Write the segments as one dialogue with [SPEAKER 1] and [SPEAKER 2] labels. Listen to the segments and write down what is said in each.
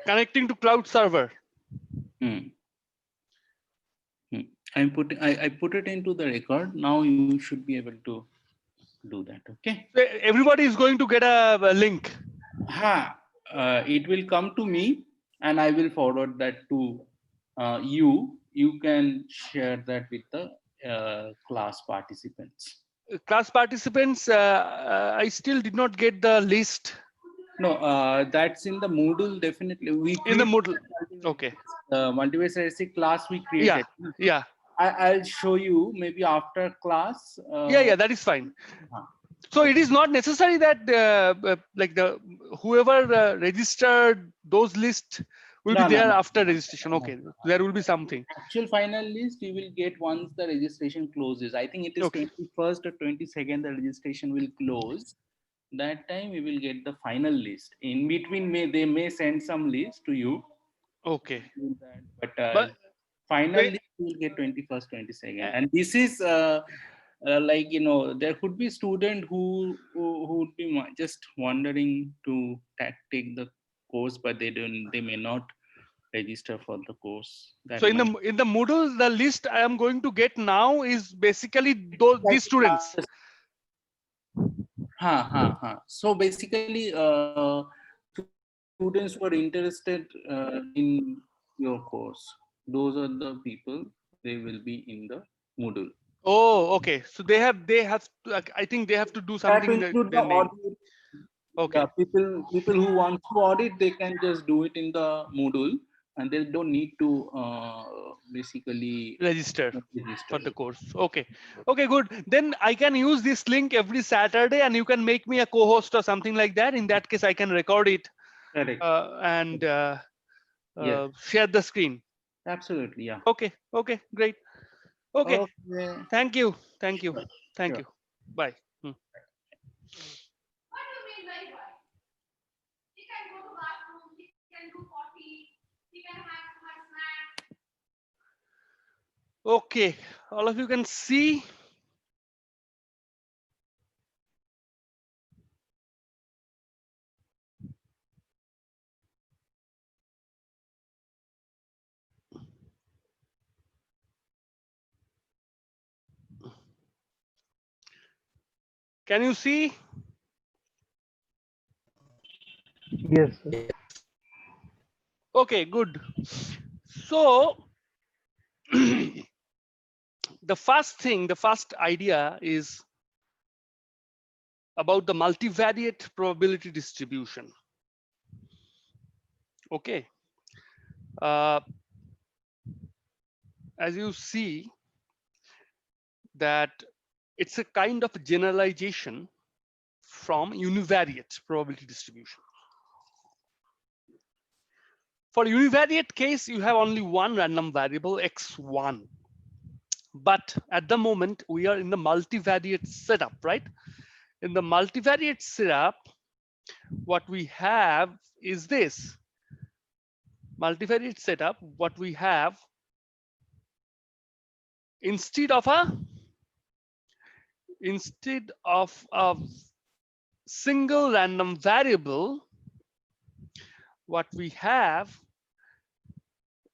[SPEAKER 1] Connecting to cloud server.
[SPEAKER 2] I put it into the record. Now you should be able to do that. Okay.
[SPEAKER 1] So everybody is going to get a link.
[SPEAKER 2] It will come to me and I will forward that to you. You can share that with the class participants.
[SPEAKER 1] Class participants, I still did not get the list.
[SPEAKER 2] No, that's in the Moodle. Definitely, we
[SPEAKER 1] In the
[SPEAKER 2] created
[SPEAKER 1] Moodle. Okay.
[SPEAKER 2] multivariate statistic class we created.
[SPEAKER 1] Yeah.
[SPEAKER 2] I'll show you maybe after class.
[SPEAKER 1] Yeah, that is fine. So it is not necessary that like whoever registered those lists will be there after registration. Okay, there will be something.
[SPEAKER 2] Actual final list you will get once the registration closes. I think it is 21st or 22nd the registration will close. That time we will get the final list. In between, they may send some list to you.
[SPEAKER 1] Okay.
[SPEAKER 2] But final list you will get 21st, 22nd. And this is like, you know, there could be student who would be just wondering to take the course, but they may not register for the course.
[SPEAKER 1] So in the Moodle, the list I am going to get now is basically these students.
[SPEAKER 2] So basically, students who are interested in your course, those are the people. They will be in the Moodle.
[SPEAKER 1] Oh, okay. So they have to, I think they have to do something.
[SPEAKER 2] The audit.
[SPEAKER 1] Okay.
[SPEAKER 2] Yeah, people who want to audit, they can just do it in the Moodle, and they don't need to basically
[SPEAKER 1] register for the course. Okay, good. Then I can use this link every Saturday, and you can make me a co-host or something like that. In that case, I can record it and share the screen.
[SPEAKER 2] Absolutely, yeah.
[SPEAKER 1] Okay, great. Okay. Thank you. Bye. Okay, all of you can see. Can you see?
[SPEAKER 3] Yes, sir.
[SPEAKER 1] Okay, good. So the first idea is about the multivariate probability distribution. Okay. As you see that it's a kind of generalization from univariate probability distribution. For univariate case, you have only one random variable x1. But at the moment, we are in the multivariate setup, right? In the multivariate setup, what we have is this. Multivariate setup, what we have, instead of a single random variable, what we have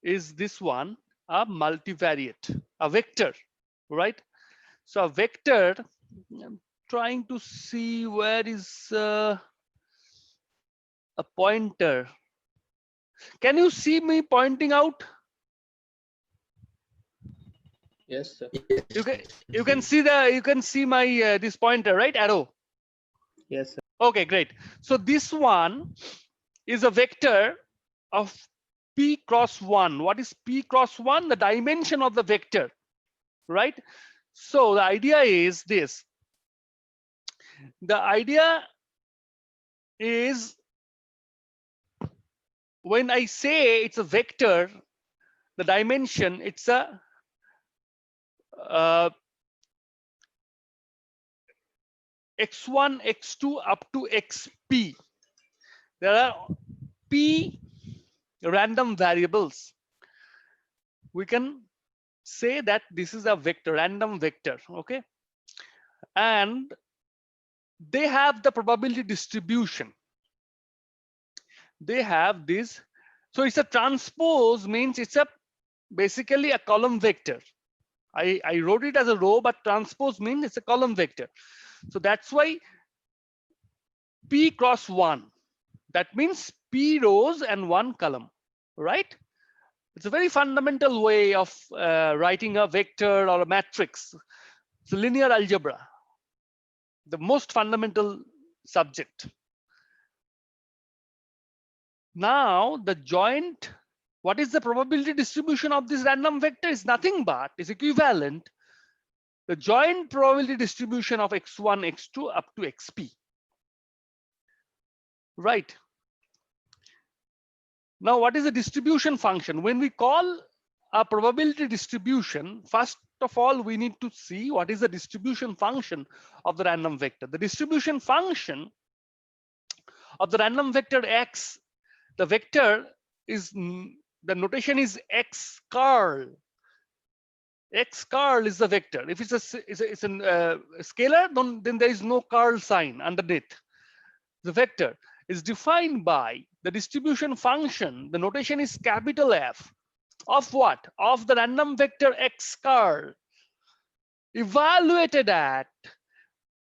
[SPEAKER 1] is this one, a multivariate, a vector, right? So a vector, I'm trying to see where is a pointer. Can you see me pointing out?
[SPEAKER 3] Yes, sir.
[SPEAKER 1] You can see my this pointer, right? Arrow.
[SPEAKER 3] Yes, sir.
[SPEAKER 1] Okay, great. So this one is a vector of p cross 1. What is p cross 1? The dimension of the vector, right? So the idea is this. The idea is when I say it's a vector, the dimension, it's a x1, x2 up to xp. There are p random variables. We can say that this is a vector, random vector, okay? And they have the probability distribution. They have this So it's a transpose, means it's a basically a column vector. I wrote it as a row, but transpose means it's a column vector. So that's why P cross 1. That means P rows and 1 column, right? It's a very fundamental way of writing a vector or a matrix. It's a linear algebra, the most fundamental subject. Now the joint, what is the probability distribution of this random vector is nothing but is equivalent the joint probability distribution of x1, x2 up to xp. Right. Now, what is the distribution function? When we call a probability distribution, first of all, we need to see what is the distribution function of the random vector. The distribution function of the random vector x, the vector is, the notation is x curl. X curl is the vector. If it's a scalar, then there is no curl sign underneath. The vector is defined by the distribution function. The notation is capital F of what? Of the random vector x curl evaluated at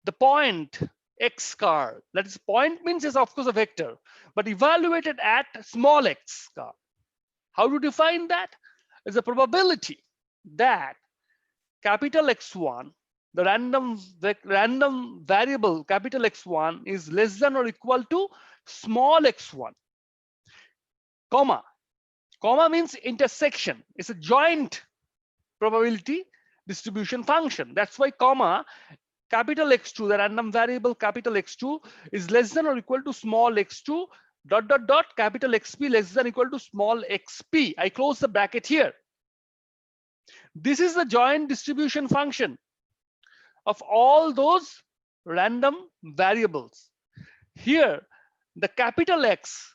[SPEAKER 1] the point x curl. That is, point means is of course a vector, but evaluated at small x curl. How to define that? Is a probability that capital X1, the random variable capital X1 is less than or equal to small x1, comma. Comma means intersection. It's a joint probability distribution function. That's why comma, capital X2, the random variable capital X2 is less than or equal to small x2 dot dot dot capital XP less than or equal to small xp. I close the bracket here. This is the joint distribution function of all those random variables. Here, the capital X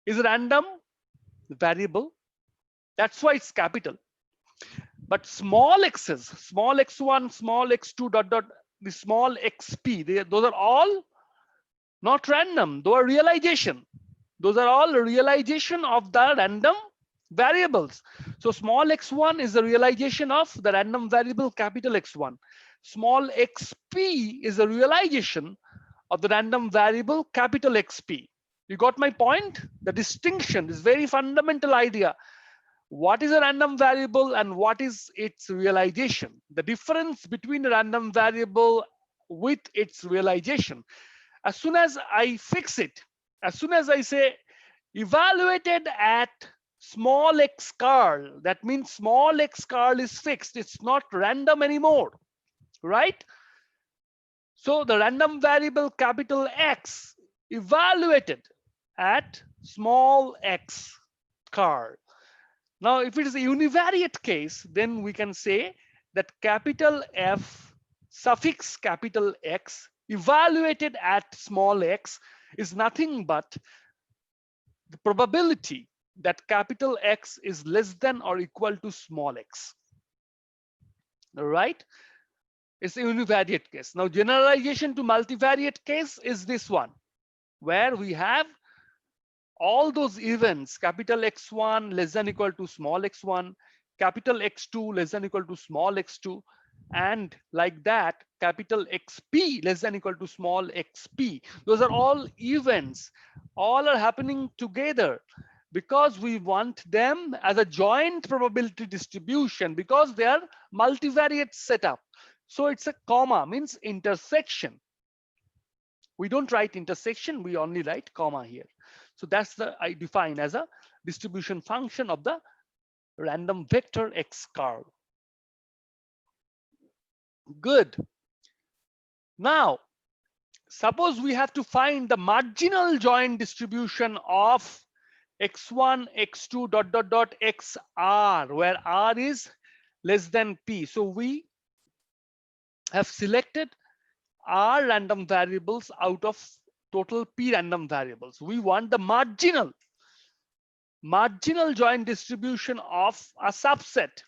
[SPEAKER 1] is a random variable. That's why it's capital. But small x's, small x1, small x2, dot dot, the small xp, those are all not random. Those are realization. Those are all realization of the random variables. So small x1 is the realization of the random variable capital X1. Small xp is the realization of the random variable capital XP. You got my point? The distinction is very fundamental idea. What is a random variable and what is its realization? The difference between a random variable with its realization. As soon as I fix it, as soon as I say evaluated at small x curl, that means small x curl is fixed. It's not random anymore, right? So the random variable capital X evaluated at small x curl. Now, if it is a univariate case, then we can say that capital F suffix capital X evaluated at small x is nothing but the probability that capital X is less than or equal to small x. All right? It's a univariate case. Now, generalization to multivariate case is this one, where we have all those events, capital X1 less than equal to small x1, capital X2 less than equal to small x2, and like that, capital XP less than equal to small xp. Those are all events. All are happening together because we want them as a joint probability distribution because they are multivariate setup. So it's a comma, means intersection. We don't write intersection, we only write comma here. So that's the I define as a distribution function of the random vector x curl. Good. Now, suppose we have to find the marginal joint distribution of x1, x2, dot dot dot xr, where r is less than p. So we have selected r random variables out of total p random variables. We want the marginal joint distribution of a subset.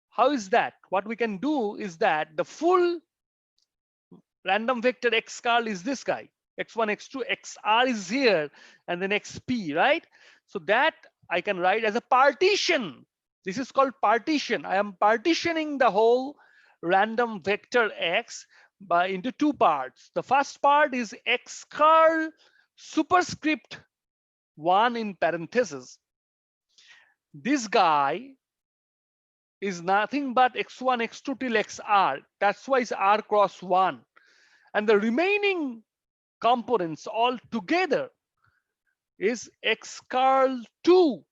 [SPEAKER 1] How is that? What we can do is that the full random vector x curl is this guy. x1, x2, xr is here, and then xp, right? So that I can write as a partition. This is called partition. I am partitioning the whole random vector x by into two parts. The first part is x curl superscript 1 in parentheses. This guy is nothing but x1, x2 till xr. That's why it's r cross 1. And the remaining components all together is x curl 2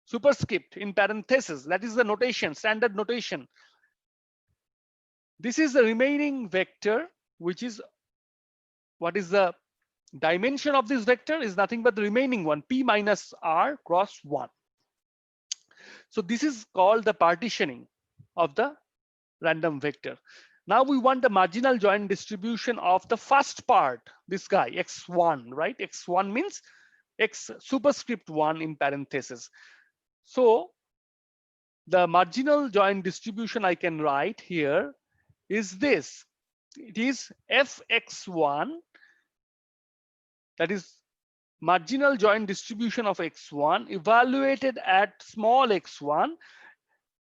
[SPEAKER 1] superscript in parentheses. That is the notation, standard notation. This is the remaining vector, which is what is the dimension of this vector is nothing but the remaining one, p minus r cross 1. So this is called the partitioning of the random vector. Now we want the marginal joint distribution of the first part, this guy, x1, right? x1 means x superscript 1 in parentheses. So the marginal joint distribution I can write here is this. It is fx1, that is marginal joint distribution of x1 evaluated at small x1.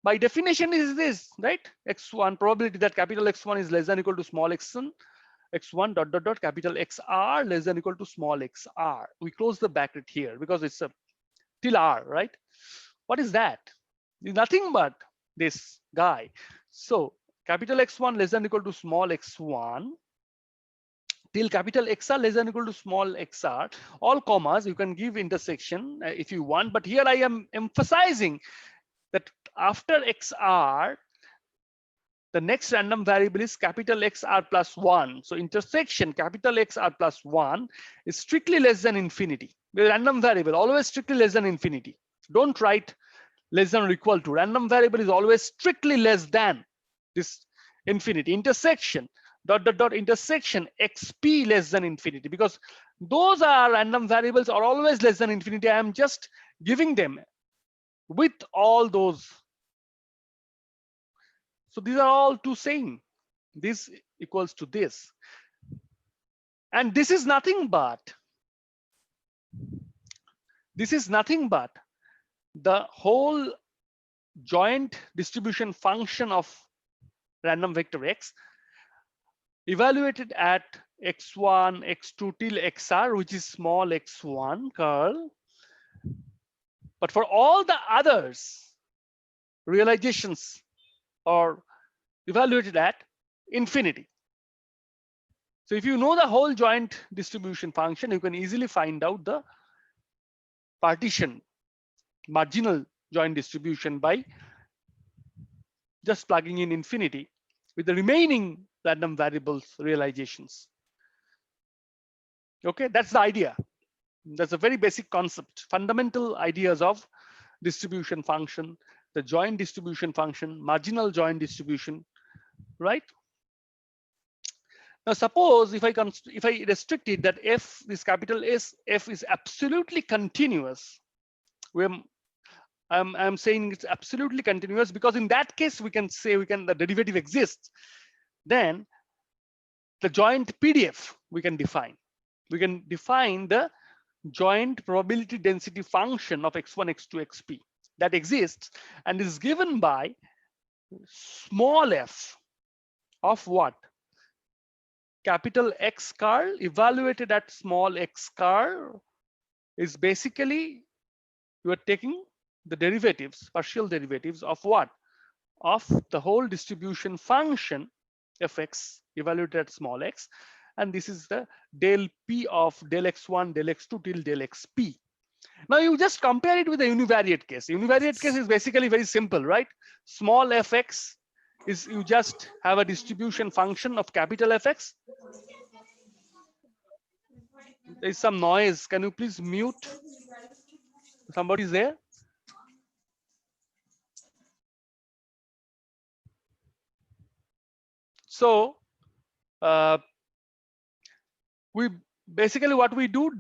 [SPEAKER 1] By definition is this, right? x1 probability that capital X1 is less than or equal to small x1 dot dot dot capital XR less than or equal to small xr. We close the bracket here because it's a till r, right? What is that? It's nothing but this guy. So capital X1 less than or equal to small x1 till capital XR less than or equal to small xr, all commas. You can give intersection if you want, but here I am emphasizing that after xr, the next random variable is capital XR plus 1. So intersection capital XR plus 1 is strictly less than infinity. The random variable always strictly less than infinity. Don't write less than or equal to. Random variable is always strictly less than this infinity. Intersection dot dot dot intersection xp less than infinity, because those are random variables are always less than infinity. I am just giving them with all those. So these are all two same. This equals to this. And this is nothing but the whole joint distribution function of random vector x evaluated at x1, x2 till xr, which is small x1 curl. But for all the others, realizations are evaluated at infinity. So if you know the whole joint distribution function, you can easily find out the partition marginal joint distribution by just plugging in infinity with the remaining random variables realizations. Okay, that's the idea. That's a very basic concept, fundamental ideas of distribution function, the joint distribution function, marginal joint distribution, right? Now suppose if I restrict it that f, this capital S, f is absolutely continuous. I'm saying it's absolutely continuous because in that case we can say the derivative exists. Then the joint PDF we can define. We can define the joint probability density function of x1, x2, xp that exists and is given by small f of what? Capital X curl evaluated at small x curl is basically you are taking the derivatives, partial derivatives of what? Of the whole distribution function fx evaluated at small x, and this is the del p of del x1 del x2 till del xp. Now you just compare it with the univariate case. Univariate case is basically very simple, right? Small fx is you just have a distribution function of capital Fx. There is some noise. Can you please mute? Somebody's there? So we basically what we do,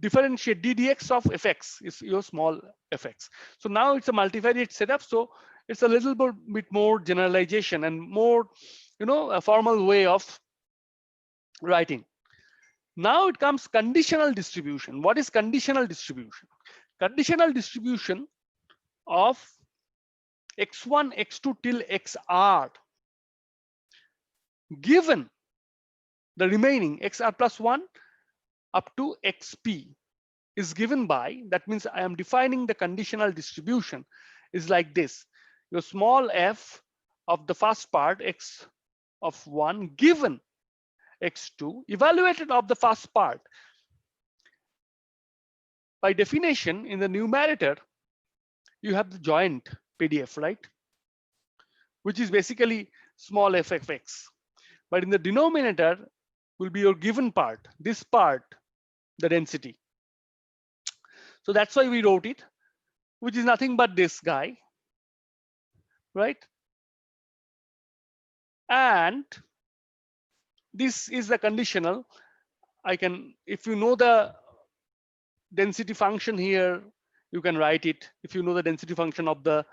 [SPEAKER 1] differentiate ddx of fx is your small fx. So now it's a multivariate setup. So it's a little bit more generalization and more, a formal way of writing. Now it comes conditional distribution. What is conditional distribution? Conditional distribution of x1, x2 till xr given the remaining xr plus 1 up to xp is given by, that means I am defining the conditional distribution is like this. Your small f of the first part x of 1 given x2 evaluated of the first part. By definition, in the numerator you have the joint PDF, right, which is basically small f of x. But in the denominator will be your given part, this part, the density. So that's why we wrote it, which is nothing but this guy, right? And this is the conditional. I can, if you know the density function here, you can write it. If you know the density function of the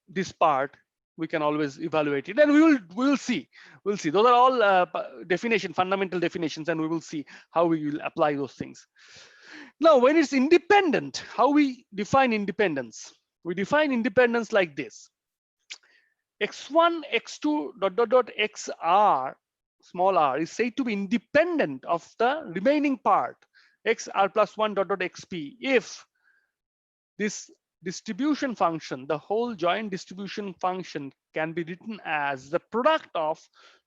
[SPEAKER 1] this part, we can always evaluate it, and we'll see. Those are all fundamental definitions, and we will see how we will apply those things. Now, when it's independent, how we define independence? We define independence like this: x1, x2, dot dot dot xr, small r, is said to be independent of the remaining part, xr plus 1 dot dot xp, if this distribution function, the whole joint distribution function, can be written as the product of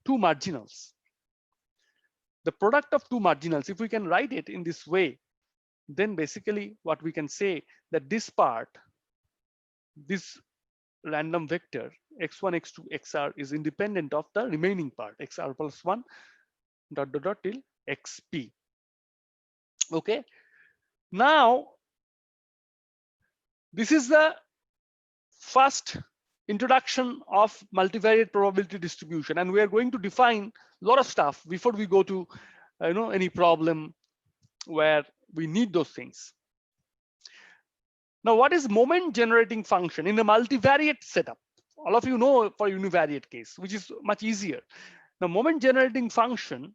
[SPEAKER 1] two marginals. The product of two marginals, if we can write it in this way, then basically what we can say that this part, this random vector x1, x2, xr is independent of the remaining part, xr plus 1 dot dot dot till xp. Okay, now this is the first introduction of multivariate probability distribution, and we are going to define a lot of stuff before we go to any problem where we need those things. Now, what is moment generating function in the multivariate setup? All of you know for univariate case, which is much easier. The moment generating function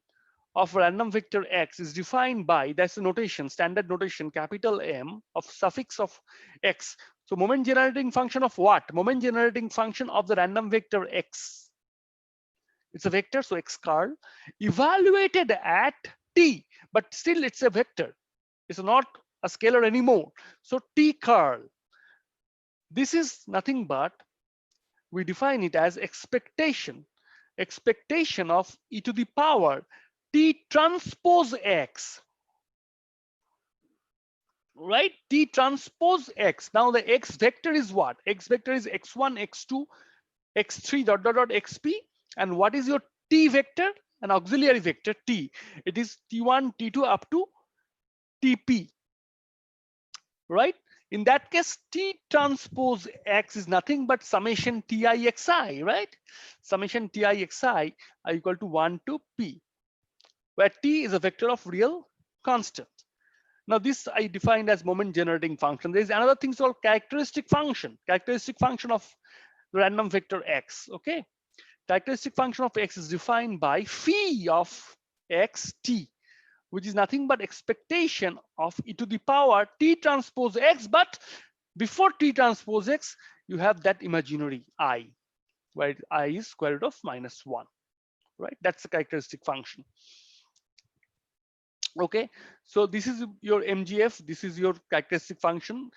[SPEAKER 1] of random vector x is defined by, that's the notation, standard notation, capital M of suffix of x. So moment generating function of what? Moment generating function of the random vector x. It's a vector, so x curl evaluated at t, but still it's a vector. It's not a scalar anymore. So t curl. This is nothing but, we define it as expectation of e to the power t transpose x, right? T transpose x. Now the x vector is what? X vector is x1, x2, x3 dot dot dot xp. And what is your t vector? An auxiliary vector t. It is t1, t2 up to tp, right? In that case, t transpose x is nothing but summation tixi, right? Summation tixi are equal to 1 to p, where t is a vector of real constant. Now this I defined as moment generating function. There is another thing called characteristic function of the random vector x. Okay, characteristic function of x is defined by phi of x t, which is nothing but expectation of e to the power t transpose x, but before t transpose x, you have that imaginary I, where I is square root of -1, right? That's the characteristic function. Okay, so this is your MGF, this is your characteristic function.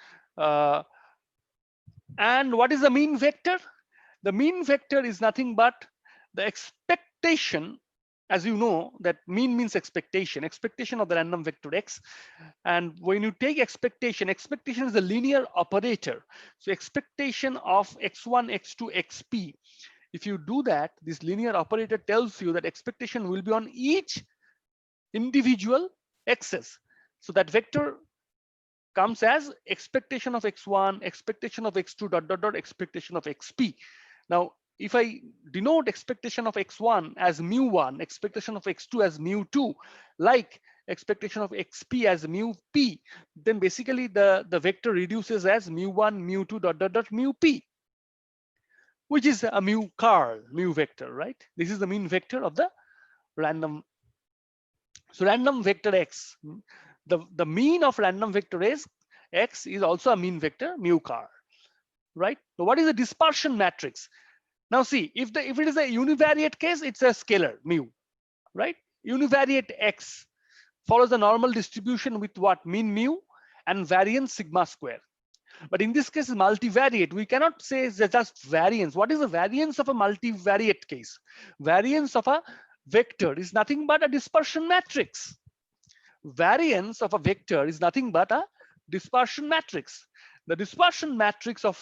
[SPEAKER 1] And what is the mean vector? The mean vector is nothing but the expectation, as you know, that mean means expectation of the random vector x. And when you take expectation is a linear operator. So expectation of x1, x2, xp. If you do that, this linear operator tells you that expectation will be on each individual x's. So that vector comes as expectation of x1, expectation of x2, dot dot dot, expectation of xp. Now, if I denote expectation of x1 as mu1, expectation of x2 as mu2, like expectation of xp as mu p, then basically the vector reduces as mu1, mu2, dot dot dot, mu p, which is a mu curl, mu vector, right? This is the mean vector of the random So random vector x, the mean of random vector is x is also a mean vector mu car, right? So what is the dispersion matrix? Now see, if it is a univariate case, it's a scalar mu, right? Univariate x follows the normal distribution with what? Mean mu and variance sigma square. But in this case, multivariate, we cannot say it's just variance. What is the variance of a multivariate case? Variance of a vector is nothing but a dispersion matrix. Variance of a vector is nothing but a dispersion matrix. The dispersion matrix of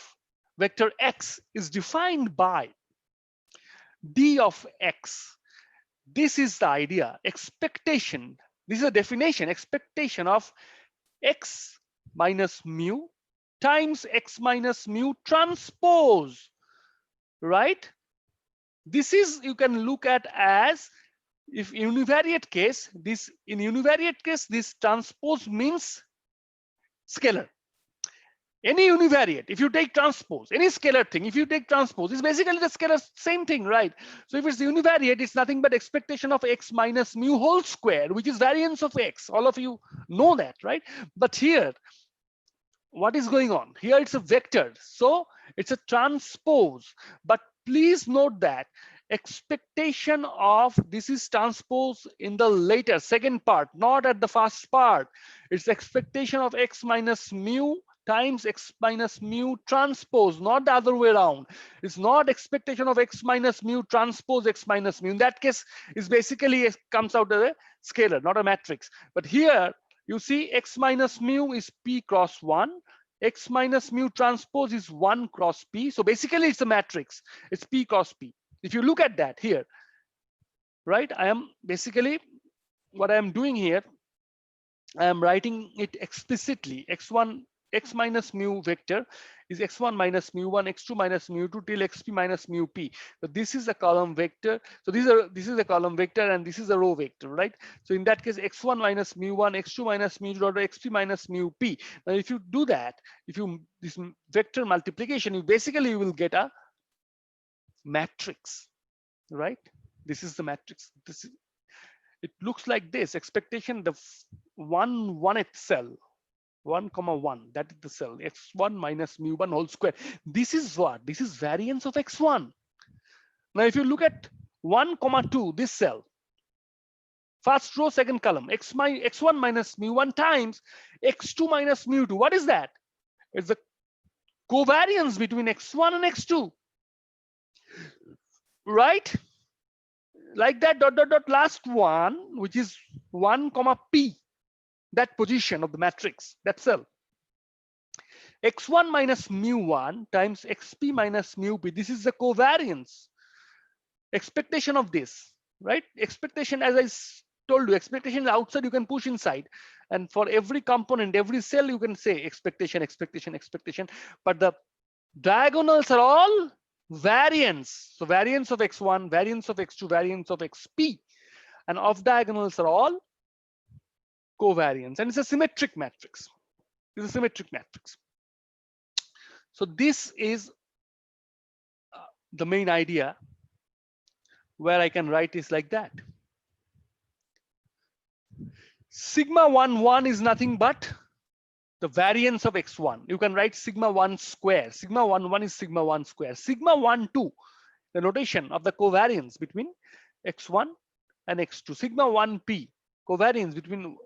[SPEAKER 1] vector x is defined by d of x. This is the idea, expectation. This is a definition, expectation of x minus mu times x minus mu transpose, right? This is, you can look at as, if univariate case, this transpose means scalar. Any univariate, if you take transpose, any scalar thing, if you take transpose, it's basically the scalar same thing, right? So if it's univariate, it's nothing but expectation of x minus mu whole square, which is variance of x. All of you know that, right? But here, what is going on? Here it's a vector, so it's a transpose. But please note that expectation of this is transpose in the later second part, not at the first part. It's expectation of x minus mu times x minus mu transpose, not the other way around. It's not expectation of x minus mu transpose x minus mu. In that case, it's basically, it comes out as a scalar, not a matrix. But here you see x minus mu is p cross 1, x minus mu transpose is 1 cross p. So basically it's a matrix, it's p cross p. If you look at that here, right, I am basically, what I am doing here, I am writing it explicitly. X minus mu vector is x1 minus mu 1, x2 minus mu 2 till xp minus mu p. So this is a column vector. So this is a column vector and this is a row vector, right? So in that case, x1 minus mu 1, x2 minus mu 2 dot xp minus mu p. Now if you do that, if you this vector multiplication, you basically will get a matrix, right? This is the matrix. This is, it looks like this. Expectation, the 1 cell, 1 comma 1, that is the cell, x1 minus mu 1 whole square. This is what? This is variance of x1. Now if you look at 1 comma 2, this cell, first row second column, x1 minus mu 1 times x2 minus mu 2. What is that? It's the covariance between x1 and x2, right? Like that, dot dot dot, last one, which is 1 comma p, that position of the matrix, that cell, x1 minus mu 1 times xp minus mu p. This is the covariance, expectation of this, right? Expectation, as I told you, expectation is outside, you can push inside, and for every component, every cell, you can say expectation, expectation, expectation. But the diagonals are all variance. So variance of x1, variance of x2, variance of xp, and off diagonals are all covariance, and it's a symmetric matrix. It's a symmetric matrix. So this is the main idea, where I can write is like that. Sigma 1 1 is nothing but the variance of x1. You can write sigma 1 square. Sigma 1 1 is sigma 1 square. Sigma 1 2, the notation of the covariance between x1 and x2. Sigma 1 p, covariance between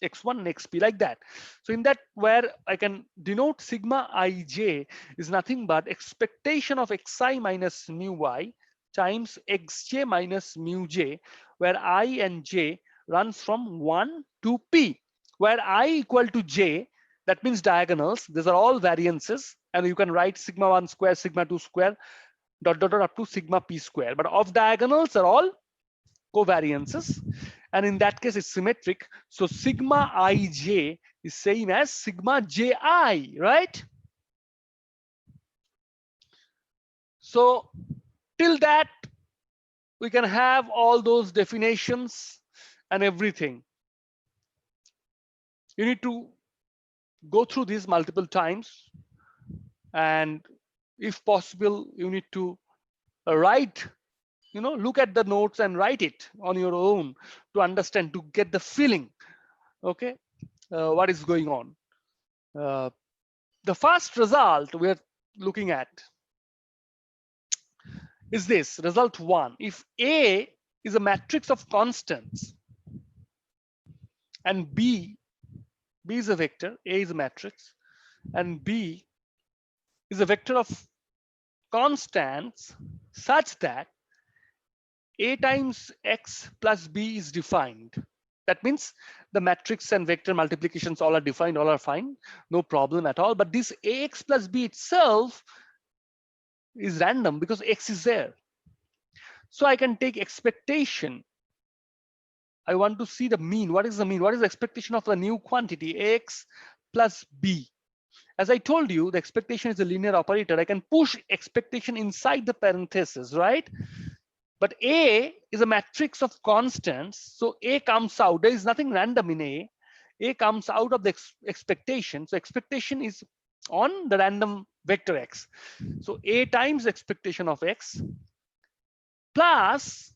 [SPEAKER 1] x1 and xp, like that. So in that, where I can denote sigma ij is nothing but expectation of xi minus mu y times xj minus mu j, where I and j runs from 1 to p, where I equal to j, that means diagonals, these are all variances, and you can write sigma 1 square, sigma 2 square, dot dot dot up to sigma p square. But off diagonals are all covariances, and in that case it's symmetric. So sigma ij is same as sigma ji, right? So till that, we can have all those definitions and everything. You need to go through these multiple times, and if possible, you need to write look at the notes and write it on your own to understand, to get the feeling, okay, what is going on. The first result we're looking at is this, result 1. If A is a matrix of constants and B is a vector, A is a matrix, and B is a vector of constants such that A times X plus B is defined. That means the matrix and vector multiplications all are defined, all are fine, no problem at all. But this AX plus B itself is random because X is there. So I can take expectation. I want to see the mean. What is the mean? What is the expectation of the new quantity AX plus B? As I told you, the expectation is a linear operator. I can push expectation inside the parenthesis, right? But A is a matrix of constants. So A comes out. There is nothing random in A. A comes out of the expectation. So expectation is on the random vector X. So A times expectation of X plus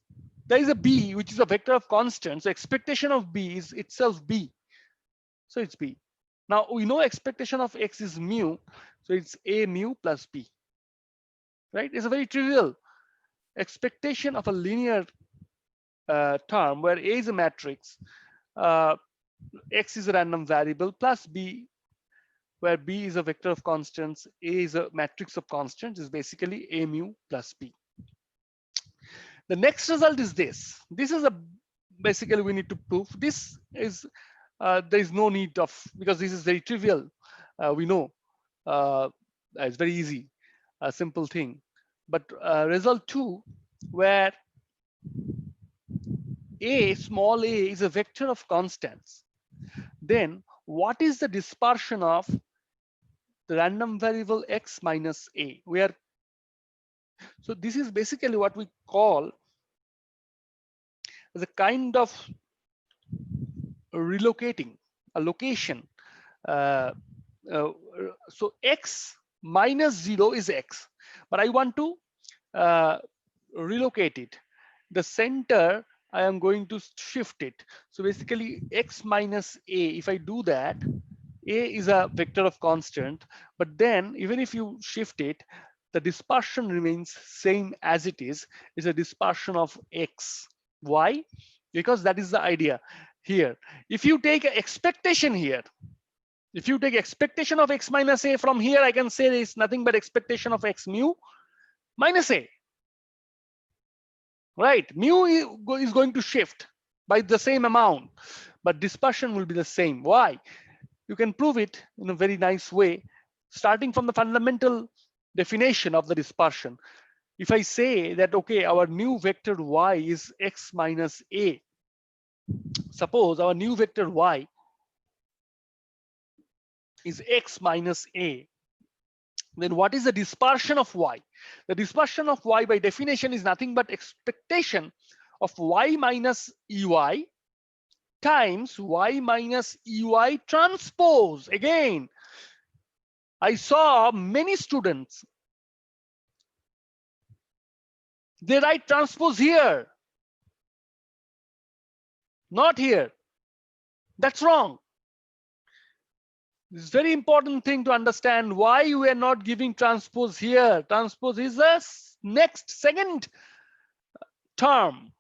[SPEAKER 1] there is a B, which is a vector of constants. So expectation of B is itself B. So it's B. Now we know expectation of X is mu. So it's A mu plus B. Right? It's a very trivial expectation of a linear term where A is a matrix, X is a random variable plus B, where B is a vector of constants, A is a matrix of constants, is basically A mu plus B. The next result is this. This is a basically we need to prove. This is there is no need of, because this is very trivial. We know it's very easy, a simple thing. But result 2, where A, small a, is a vector of constants, then what is the dispersion of the random variable X minus A? So this is basically what we call as a kind of relocating a location. Uh, so X minus 0 is X, but I want to relocate it. The center, I am going to shift it. So basically X minus A, if I do that, A is a vector of constant, but then even if you shift it, the dispersion remains same as it is a dispersion of X. Why? Because that is the idea here. If you take an expectation here, if you take expectation of X minus A from here, I can say it's nothing but expectation of X mu minus A. Right, mu is going to shift by the same amount, but dispersion will be the same. Why? You can prove it in a very nice way, starting from the fundamental definition of the dispersion. If I say that, okay, our new vector y is X minus A, suppose our new vector y is X minus A, then what is the dispersion of y? The dispersion of y by definition is nothing but expectation of y minus ey times y minus ey transpose. Again, I saw many students, they write transpose here, not here. That's wrong. It's very important thing to understand why we are not giving transpose here. Transpose is the second term.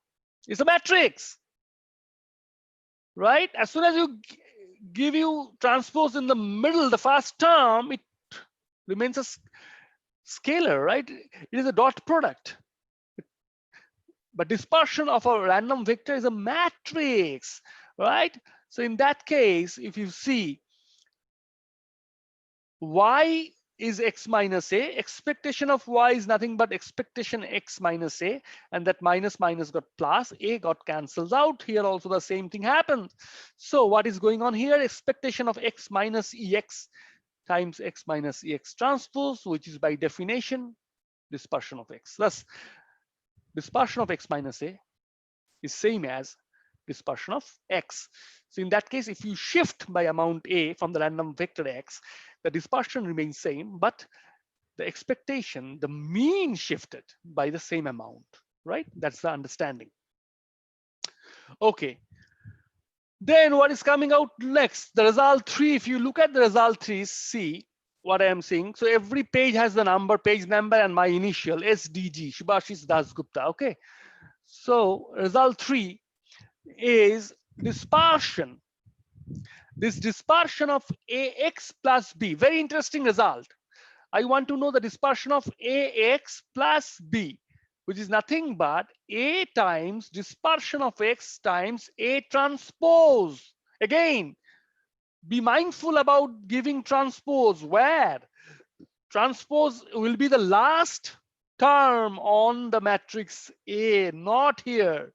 [SPEAKER 1] It's a matrix, right? As soon as you give you transpose in the middle, the first term, it remains a scalar, right? It is a dot product. But dispersion of a random vector is a matrix, right? So in that case, if you see y is X minus A, expectation of y is nothing but expectation X minus A, and that minus minus got plus, A got cancels out. Here also the same thing happens. So what is going on here? Expectation of X minus EX times X minus EX transpose, which is by definition dispersion of X. Thus, dispersion of X minus A is same as dispersion of X. So in that case, if you shift by amount A from the random vector X, the dispersion remains same, but the expectation, the mean shifted by the same amount, right? That's the understanding. Okay. Then what is coming out next? The result 3. If you look at the result 3, see what I am saying. So every page has the number, page number, and my initial SDG, Shubhashis Dasgupta. Okay. So result 3 is dispersion. This dispersion of AX plus B. Very interesting result. I want to know the dispersion of AX plus B, which is nothing but A times dispersion of X times A transpose. Again, be mindful about giving transpose. Where? Transpose will be the last term on the matrix A, not here.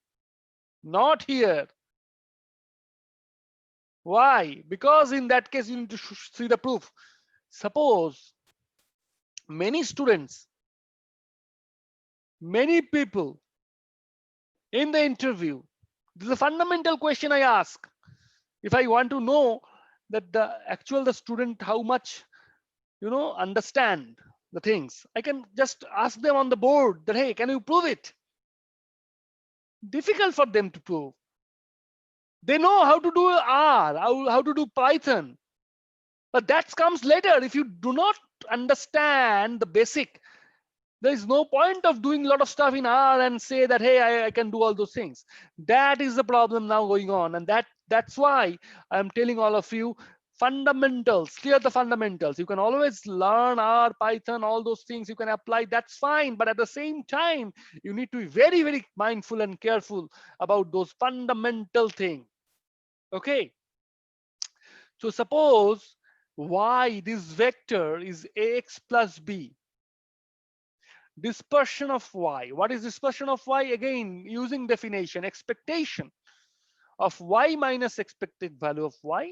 [SPEAKER 1] Not here. Why? Because in that case, you need to see the proof. Suppose many students, many people in the interview, this is a fundamental question I ask. If I want to know that the student how much understand the things, I can just ask them on the board that, hey, can you prove it? Difficult for them to prove. They know how to do R, how to do Python, but that comes later. If you do not understand the basic, there is no point of doing a lot of stuff in R and say that, hey, I can do all those things. That is the problem now going on, and that's why I'm telling all of you, fundamentals, clear the fundamentals. You can always learn R, Python, all those things you can apply, that's fine, but at the same time you need to be very, very mindful and careful about those fundamental things. Okay, so suppose y, this vector is ax plus b. Dispersion of y. What is dispersion of y? Again, using definition, expectation of y minus expected value of y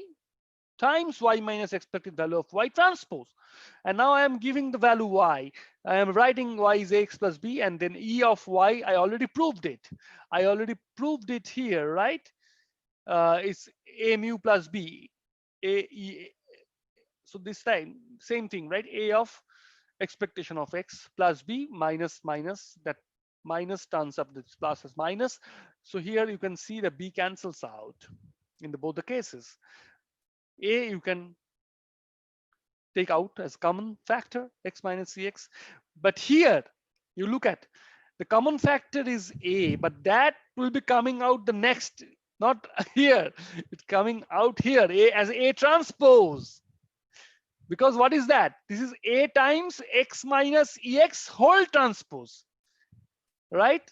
[SPEAKER 1] times y minus expected value of y transpose. And now I am giving the value y. I am writing y is ax plus b, and then e of y, I already proved it. I already proved it here, right? It's a mu plus b. So this time, same thing, right? A of expectation of x plus b minus minus, that minus turns up this plus as minus. So here you can see the b cancels out in both the cases. A you can take out as common factor, x minus cx. But here you look at the common factor is a, but that will be coming out the next, not here. It's coming out here, a as a transpose. Because what is that? This is a times x minus ex whole transpose, right?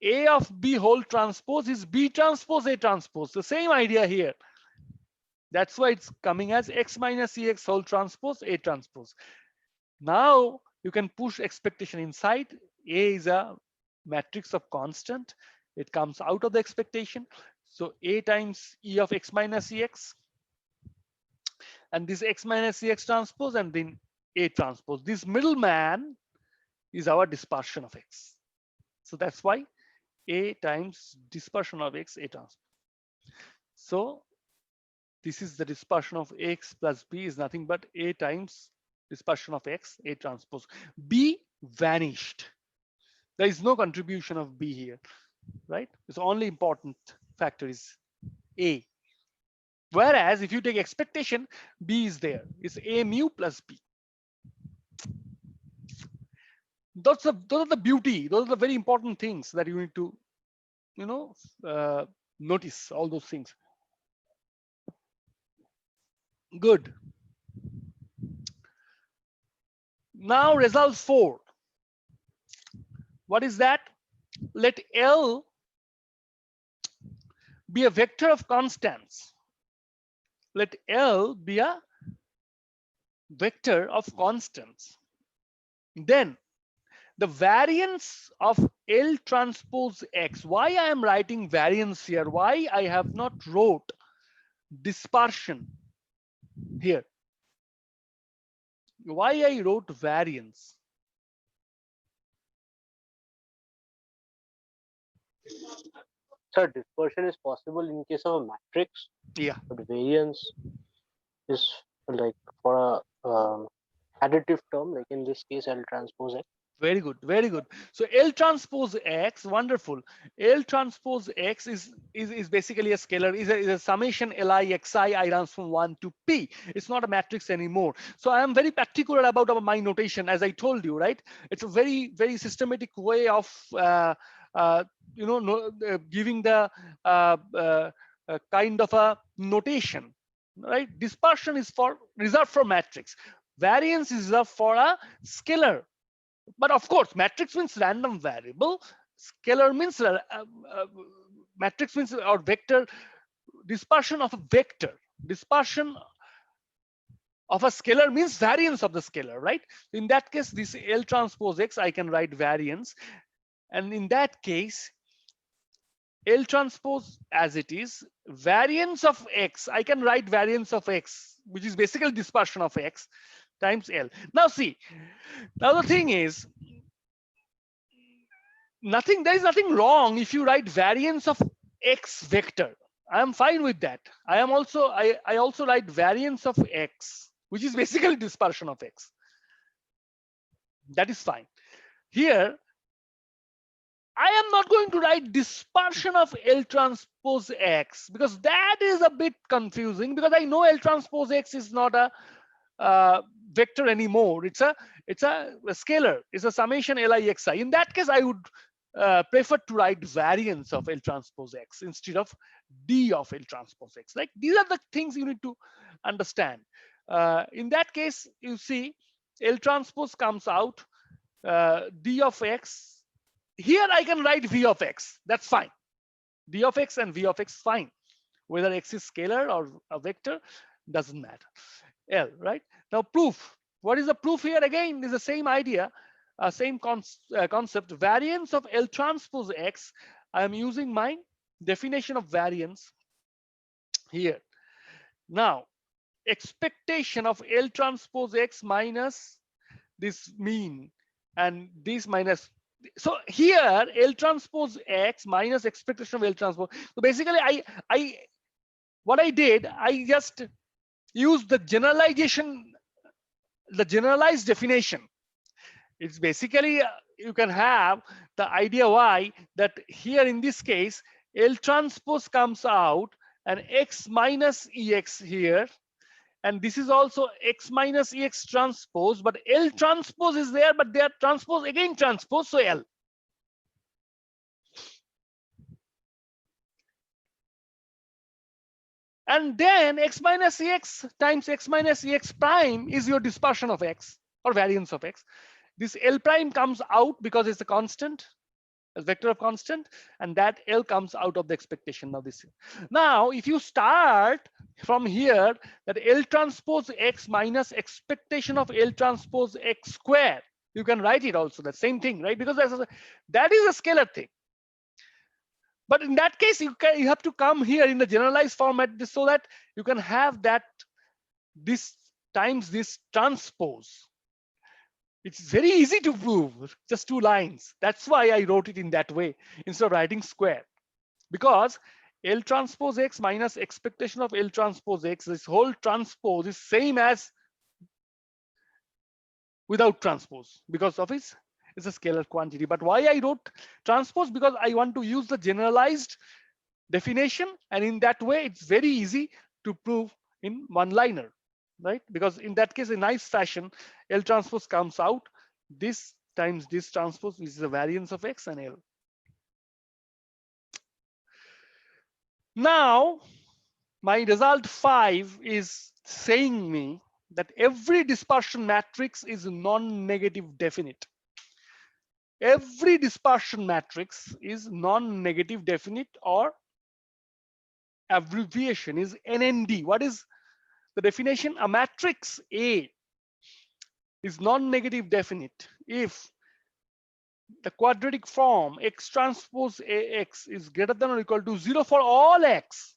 [SPEAKER 1] A of b whole transpose is b transpose a transpose. The same idea here. That's why it's coming as x minus ex whole transpose a transpose. Now you can push expectation inside. A is a matrix of constant. It comes out of the expectation. So a times e of x minus ex, and this x minus ex transpose, and then a transpose. This middleman is our dispersion of x. So that's why a times dispersion of x, a transpose. So this is the dispersion of x plus b is nothing but a times dispersion of x, a transpose. B vanished. There is no contribution of b here, right? It's only important factor is a. Whereas if you take expectation, b is there. It's a mu plus b. Those are the beauty. Those are the very important things that you need to, notice all those things. Good. Now result 4. What is that? Let L be a vector of constants. Let L be a vector of constants. Then the variance of L transpose X. Why I am writing variance here? Why I have not wrote dispersion here? Why I wrote variance?
[SPEAKER 3] Sir, dispersion is possible in case of a matrix.
[SPEAKER 1] Yeah.
[SPEAKER 3] But variance is like for a additive term, like in this case, L transpose X.
[SPEAKER 1] Very good, very good. So L transpose X, wonderful. L transpose X is basically a scalar, is a summation Li xi I runs from 1 to P. It's not a matrix anymore. So I am very particular about my notation, as I told you, right? It's a very, very systematic way of uh, giving the kind of a notation, right? Dispersion is for reserved for matrix. Variance is reserved for a scalar. But of course, matrix means random variable. Scalar means matrix means or vector, dispersion of a vector. Dispersion of a scalar means variance of the scalar, right? In that case, this L transpose X, I can write variance. And in that case, L transpose as it is, variance of X, I can write variance of X, which is basically dispersion of X times L. Now see, now the thing is, there is nothing wrong if you write variance of X vector. I am fine with that. I also write variance of X, which is basically dispersion of X. That is fine. Here, I am not going to write dispersion of L transpose X because that is a bit confusing, because I know L transpose X is not a vector anymore. It's a scalar. It's a summation Lixi. In that case, I would prefer to write variance of L transpose X instead of D of L transpose X. Like, these are the things you need to understand. In that case, you see L transpose comes out D of X. Here I can write V of X. That's fine. D of X and V of X, fine. Whether X is scalar or a vector, doesn't matter. L, right? Now proof. What is the proof here? Again, is the same idea, same concept. Variance of L transpose X. I am using my definition of variance here. Now, expectation of L transpose X minus this mean, and this minus. So here L transpose X minus expectation of L transpose. So basically, what I did, I just used the generalization, the generalized definition. It's basically you can have the idea why that here in this case L transpose comes out and X minus EX here, and this is also X minus EX transpose, but L transpose is there, but they are transpose again transpose, so L. And then X minus EX times X minus EX prime is your dispersion of X or variance of X. This L prime comes out because it's a constant, a vector of constant, and that L comes out of the expectation of this. Now, if you start from here, that L transpose X minus expectation of L transpose X square, you can write it also the same thing, right? Because that is a scalar thing. But in that case, you have to come here in the generalized format so that you can have that this times this transpose. It's very easy to prove, just 2 lines. That's why I wrote it in that way instead of writing square. Because L transpose X minus expectation of L transpose X, this whole transpose is same as without transpose because of it's a scalar quantity. But why I wrote transpose? Because I want to use the generalized definition, and in that way it's very easy to prove in one liner, right? Because in that case, in nice fashion, L transpose comes out this times this transpose, which is the variance of X and L. Now my result 5 is saying me that every dispersion matrix is non-negative definite. Every dispersion matrix is non-negative definite, or abbreviation is NND. What is the definition? A matrix A is non-negative definite if the quadratic form X transpose AX is greater than or equal to 0 for all X.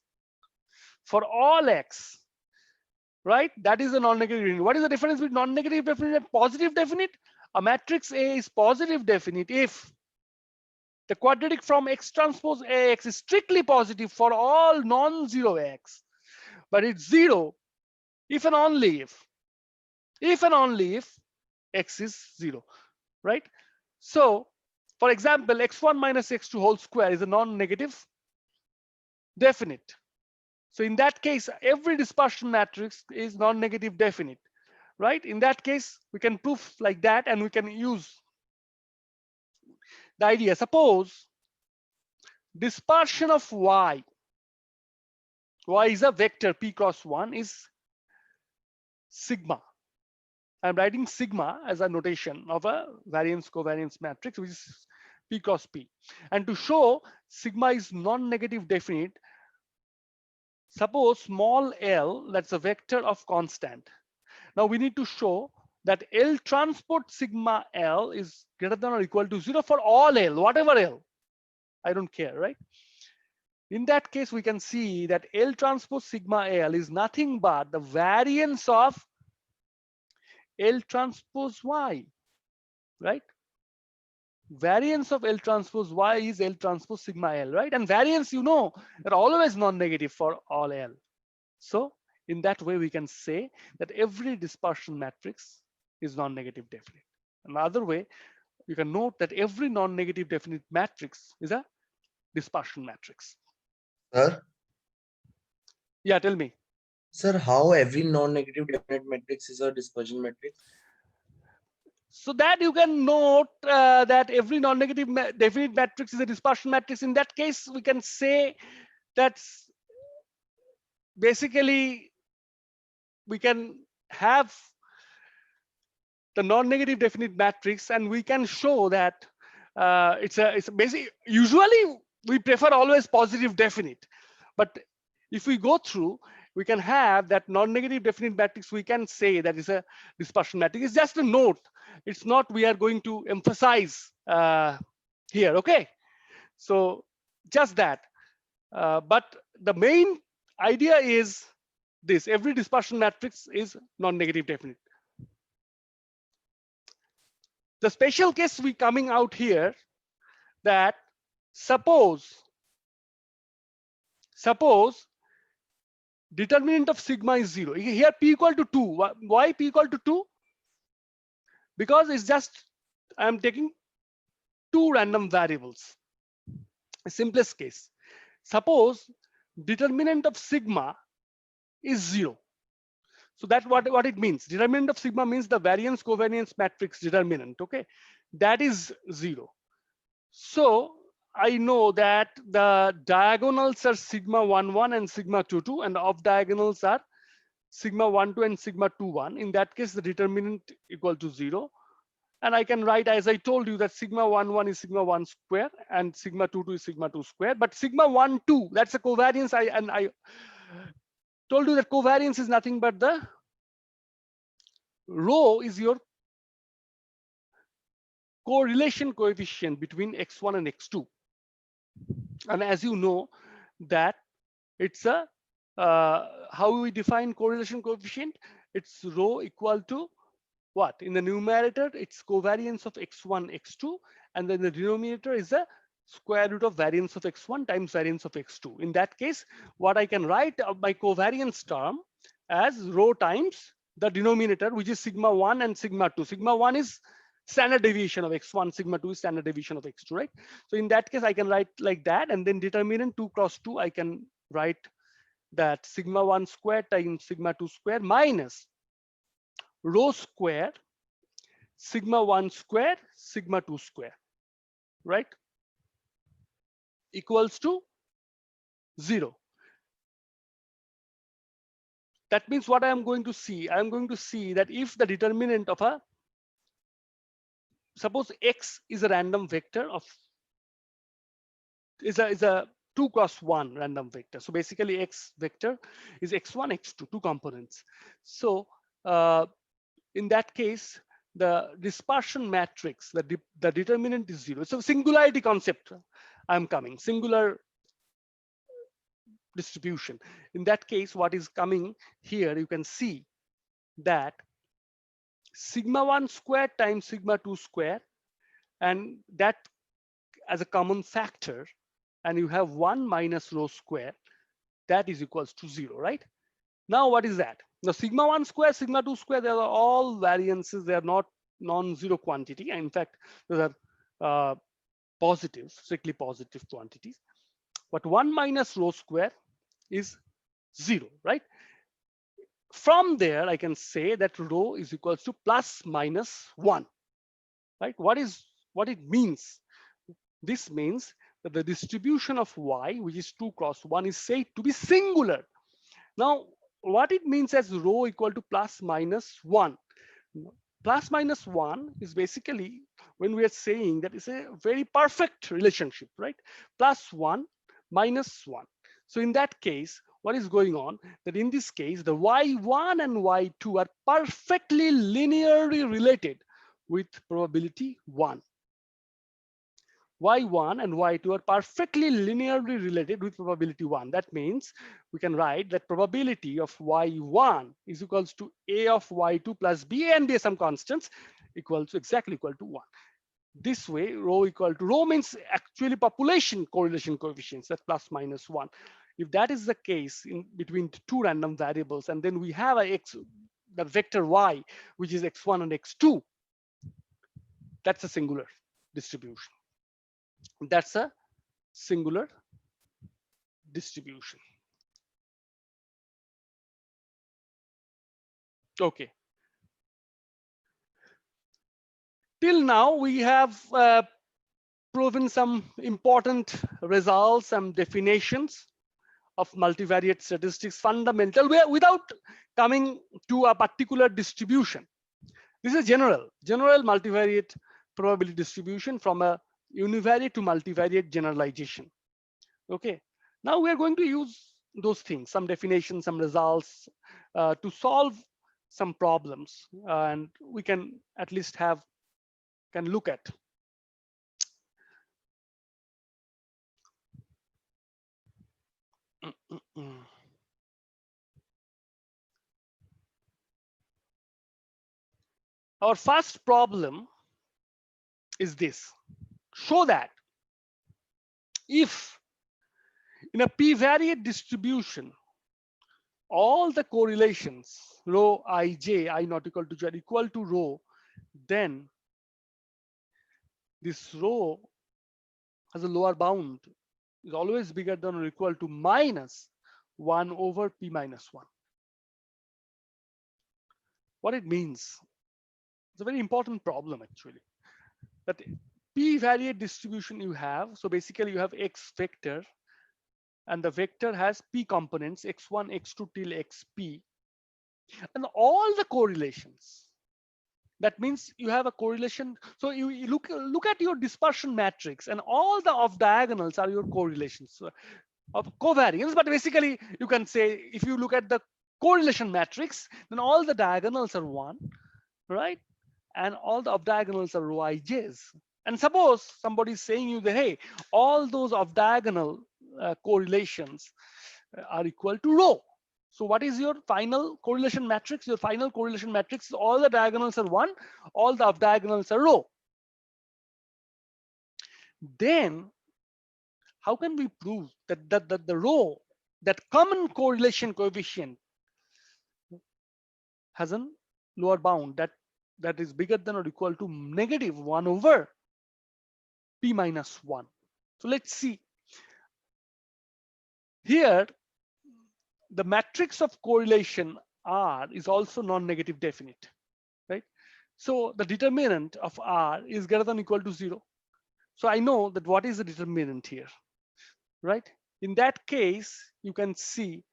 [SPEAKER 1] For all X, right? That is a non-negative definite. What is the difference between non-negative definite and positive definite? A matrix A is positive definite if the quadratic from X transpose AX is strictly positive for all non-zero X, but it's 0 if and only if X is 0, right? So for example, x1 minus x2 whole square is a non-negative definite. So in that case, every dispersion matrix is non-negative definite, right? In that case, we can prove like that, and we can use the idea. Suppose dispersion of y is a vector p cross 1 is sigma. I'm writing sigma as a notation of a variance covariance matrix, which is p cross p. And to show sigma is non-negative definite, suppose small l, that's a vector of constant. Now we need to show that L transport sigma L is greater than or equal to 0 for all L, whatever L. I don't care, right? In that case, we can see that L transpose sigma L is nothing but the variance of L transpose Y, right? Variance of L transpose Y is L transpose sigma L, right? And variance, you know, are always non-negative for all L. So in that way, we can say that every dispersion matrix is non-negative definite. Another way, you can note that every non-negative definite matrix is a dispersion matrix.
[SPEAKER 4] Sir,
[SPEAKER 1] Yeah, tell me.
[SPEAKER 4] sir, how every non-negative definite matrix is a dispersion matrix?
[SPEAKER 1] So that you can note that every non-negative definite matrix is a dispersion matrix. In that case, we can say that's basically we can have the non-negative definite matrix, and we can show that it's a basic. Usually, we prefer always positive definite, but if we go through, we can have that non-negative definite matrix. We can say that is a dispersion matrix. It's just a note. It's not we are going to emphasize here. Okay, so just that. But the main idea is this: every dispersion matrix is non-negative definite. The special case we coming out here that suppose determinant of sigma is 0. Here p equal to 2. Why p equal to 2? Because it's just I am taking two random variables. Simplest case. Suppose determinant of sigma is 0. So that's what it means. Determinant of sigma means the variance covariance matrix determinant. Okay, that is 0. So I know that the diagonals are sigma 1 1 and sigma 2 2, and the off diagonals are sigma 1 2 and sigma 2 1. In that case, the determinant equal to 0. And I can write, as I told you, that sigma 1 1 is sigma 1 square and sigma 2 2 is sigma 2 square. But sigma 1 2, that's a covariance. I told you that covariance is nothing but the rho is your correlation coefficient between x1 and x2. And as you know that it's a how we define correlation coefficient, it's rho equal to what? In the numerator, it's covariance of x1 x2, and then the denominator is the square root of variance of x1 times variance of x2. In that case, what I can write my covariance term as rho times the denominator, which is sigma 1 and sigma 2. Sigma 1 is standard deviation of x1, sigma 2 is standard deviation of x2, right? So in that case, I can write like that, and then determinant 2 cross 2, I can write that sigma 1 square times sigma 2 square minus rho square sigma 1 square sigma 2 square, right, equals to 0. That means what I am going to see, I am going to see that if the determinant of a, suppose x is a random vector of, is a 2 cross 1 random vector. So basically x vector is x1 x2, two components. So in that case, the dispersion matrix, the determinant is 0. So singularity concept, I'm coming, singular distribution. In that case, what is coming here, you can see that sigma 1 square times sigma 2 square, and that as a common factor, and you have 1 minus rho square, that is equals to 0, right? Now what is that? Now sigma 1 square, sigma 2 square, they are all variances. They are not non-zero quantity. In fact, those are uh, positive, strictly positive quantities. But 1 minus rho square is 0, right? From there, I can say that rho is equals to plus minus 1, right? What it means? This means that the distribution of y, which is 2 cross 1, is said to be singular. Now, what it means as rho equal to plus minus 1? Plus minus 1 is basically when we are saying that it's a very perfect relationship, right? Plus 1 minus 1. So in that case, what is going on? That in this case, the y1 and y2 are perfectly linearly related with probability 1. Y1 and Y2 are perfectly linearly related with probability 1. That means we can write that probability of Y1 is equals to A of Y2 plus B and B some constants exactly equal to 1. This way, rho means actually population correlation coefficients, that's plus minus 1. If that is the case in between two random variables, and then we have the vector Y, which is x1 and x2, that's a singular distribution. That's a singular distribution. Okay. Till now, we have proven some important results, some definitions of multivariate statistics fundamental without coming to a particular distribution. This is general multivariate probability distribution from a univariate to multivariate generalization. Okay. Now we are going to use those things, some definitions, some results to solve some problems, and we can at least can look at. Our first problem is this. Show that if in a p-variate distribution, all the correlations rho ij, I not equal to j are equal to rho, then this rho has a lower bound is always bigger than or equal to minus 1 over p minus 1. What it means? It's a very important problem actually. That p-variate distribution you have, so basically you have x vector, and the vector has p components x1, x2 till xp, and all the correlations. That means you have a correlation. So you look at your dispersion matrix, and all the off diagonals are your correlations of covariance. But basically, you can say if you look at the correlation matrix, then all the diagonals are 1, right? And all the off diagonals are rho ij's. And suppose somebody is saying you that hey, all those off diagonal correlations are equal to rho. So what is your final correlation matrix? Your final correlation matrix, all the diagonals are 1, all the off diagonals are rho. Then how can we prove that the rho, that common correlation coefficient, has a lower bound that is bigger than or equal to negative 1 over p minus 1? So let's see. Here, the matrix of correlation R is also non-negative definite, right? So the determinant of R is greater than or equal to 0. So I know that what is the determinant here, right? In that case, you can see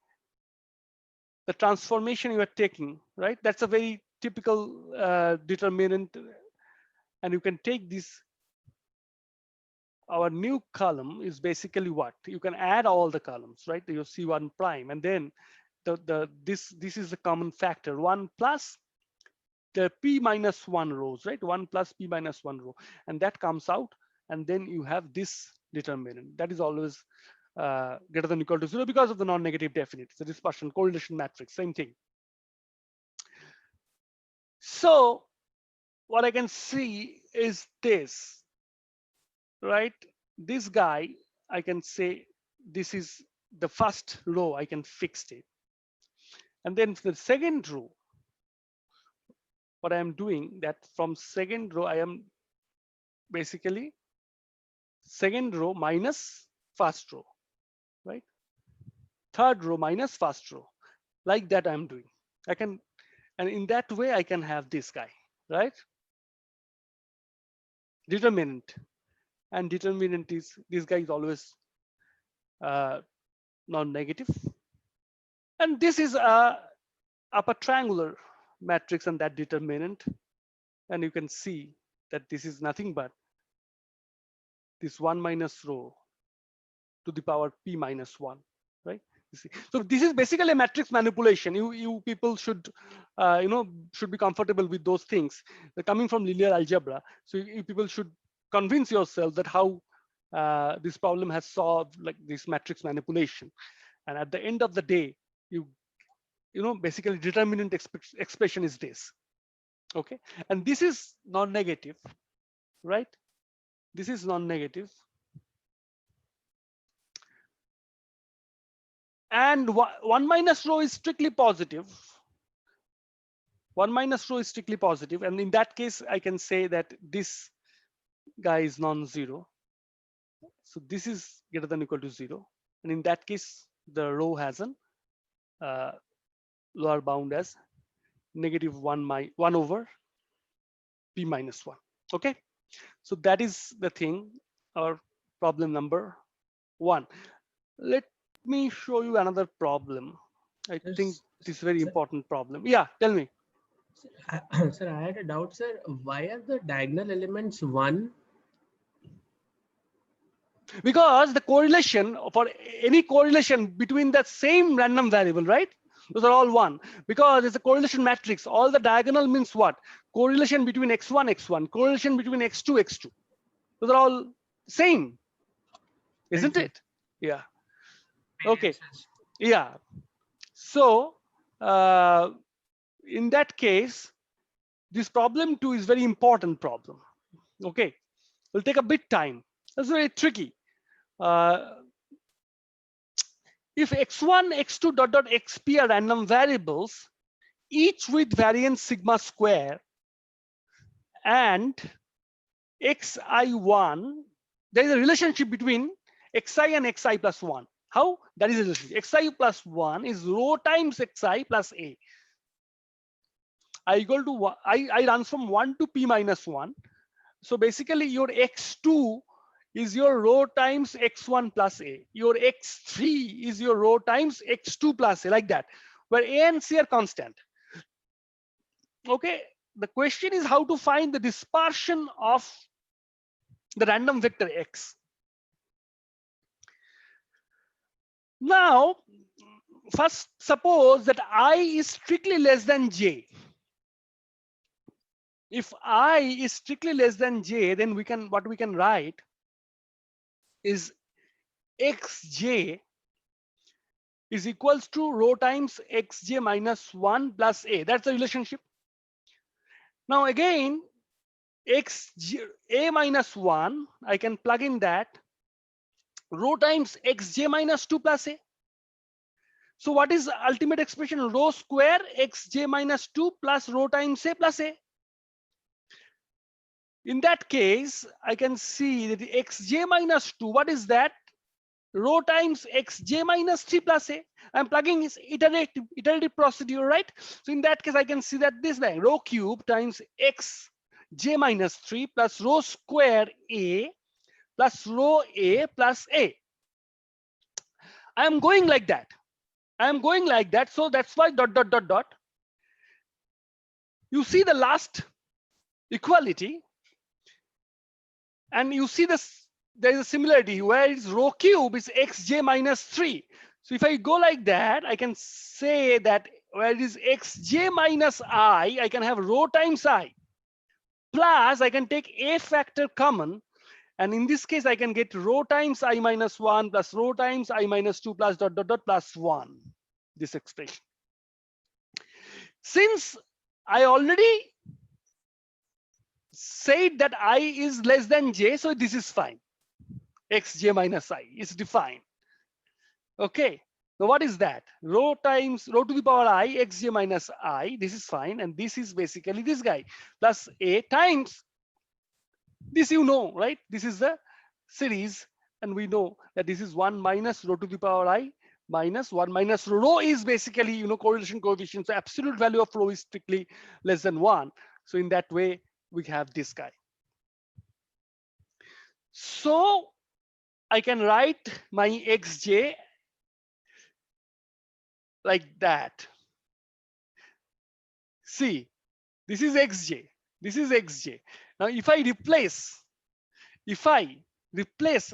[SPEAKER 1] the transformation you are taking, right? That's a very typical determinant. And you can take this. Our new column is basically what? You can add all the columns, right? You see one prime, and then this is the common factor, 1 plus the p minus 1 rows, right? 1 plus p minus 1 row, and that comes out, and then you have this determinant that is always greater than or equal to 0 because of the non-negative definite. It's a dispersion correlation matrix, same thing. So what I can see is this, right? This guy, I can say this is the first row, I can fix it. And then the second row, what I am doing, that from second row, I am basically second row minus first row, right? Third row minus first row. Like that I'm doing. I can, and in that way I can have this guy, right? Determinant. And determinant is, this guy is always non-negative. And this is a upper triangular matrix and that determinant. And you can see that this is nothing but this 1 minus rho to the power p minus 1, right? You see. So this is basically a matrix manipulation. You people should should be comfortable with those things. They're coming from linear algebra. So you people should convince yourself that how this problem has solved like this matrix manipulation. And at the end of the day, you basically determinant expression is this. Okay, and this is non-negative, right? This is non-negative. And 1 minus rho is strictly positive. 1 minus rho is strictly positive, and in that case, I can say that this guy is non-zero. So this is greater than or equal to 0, and in that case, the rho has an lower bound as negative 1 over p minus 1. Okay, so that is the thing. Our problem number 1. Let me show you another problem. I think this is a very important problem. Yeah, tell me.
[SPEAKER 5] Sir, I had a doubt, sir. Why are the diagonal elements 1?
[SPEAKER 1] Because the correlation, for any correlation between the same random variable, right? Those are all 1. Because it's a correlation matrix. All the diagonal means what? Correlation between x1, x1. Correlation between x2, x2. Those are all same, isn't it? Yeah. Okay. Yeah. So in that case, this problem 2 is very important problem. Okay, will take a bit time. That's very tricky. If x1, x2 dot dot xp are random variables, each with variance sigma square, and xi1, there is a relationship between xi and xi plus 1. How? That is a relationship. Xi plus 1 is rho times xi plus a. I equal to I runs from 1 to p minus 1. So basically your x2 is your rho times x1 plus a. Your x3 is your rho times x2 plus a, like that, where a and c are constant. Okay, the question is how to find the dispersion of the random vector x. Now, first suppose that I is strictly less than j. If I is strictly less than j, then what we can write is xj is equals to rho times xj minus 1 plus a. That's the relationship. Now again, a minus 1, I can plug in that rho times xj minus 2 plus a. So what is the ultimate expression? Rho square xj minus 2 plus rho times a plus a. In that case, I can see that the xj minus 2, what is that? Rho times xj minus 3 plus a. I'm plugging is iterative procedure, right? So in that case, I can see that this line, rho cube times xj minus 3 plus rho square a plus rho a plus a. I'm going like that. I'm going like that. So that's why dot dot dot dot. You see the last equality, and you see this. There is a similarity where it's rho cube is xj minus 3. So if I go like that, I can say that where it is xj minus I can have rho times I. Plus, I can take a factor common. And in this case, I can get rho times I minus 1 plus rho times I minus 2 plus dot dot dot plus 1. This expression. Since I already said that I is less than j, so this is fine. Xj minus I is defined. Okay. Now what is that? Rho times rho to the power I xj minus I. This is fine, and this is basically this guy plus a times this, you know, right? This is the series, and we know that this is 1 minus rho to the power I minus 1 minus rho. Rho is basically, correlation coefficient. So absolute value of rho is strictly less than 1. So in that way, we have this guy. So I can write my xj like that. See, this is xj. This is xj. Now, if I replace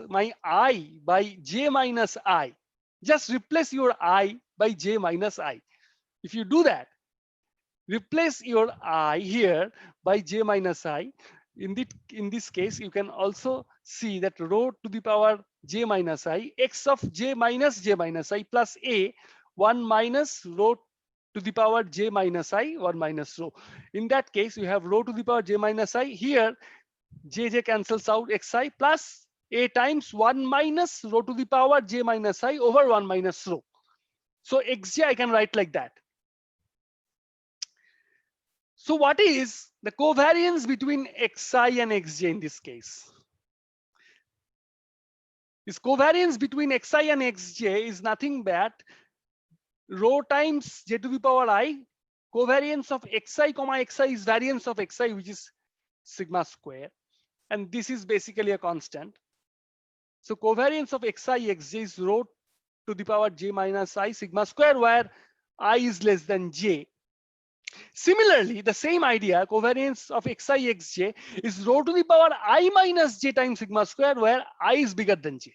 [SPEAKER 1] my I by j minus I, just replace your I by j minus I. If you do that, replace your I here by j minus I. In this case, you can also see that rho to the power j minus I, x of j minus I plus a, 1 minus rho to the power j minus I, 1 minus rho. In that case, you have rho to the power j minus I. Here, j cancels out xi plus a times 1 minus rho to the power j minus I over 1 minus rho. So xj I can write like that. So what is the covariance between xi and xj in this case? This covariance between xi and xj is nothing but rho times j to the power I. Covariance of xi is variance of xi, which is sigma square. And this is basically a constant. So covariance of xi xj is rho to the power j minus I sigma square, where I is less than j. Similarly, the same idea, covariance of xi xj is rho to the power I minus j times sigma square, where I is bigger than j.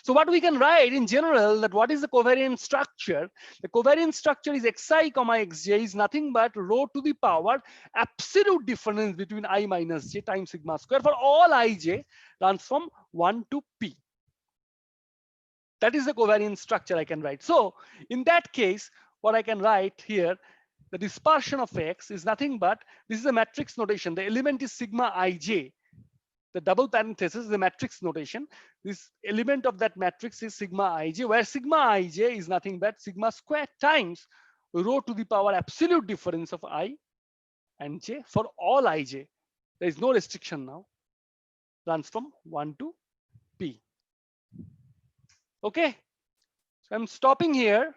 [SPEAKER 1] So what we can write in general, that what is the covariance structure? The covariance structure is xi comma xj is nothing but rho to the power absolute difference between I minus j times sigma square for all ij runs from 1 to p. That is the covariance structure I can write. So in that case, what I can write here, the dispersion of x is nothing but, this is a matrix notation. The element is sigma ij. The double parenthesis is the matrix notation. This element of that matrix is sigma ij, where sigma ij is nothing but sigma square times rho to the power absolute difference of I and j for all ij. There is no restriction now. Runs from 1 to p. Okay. So I'm stopping here.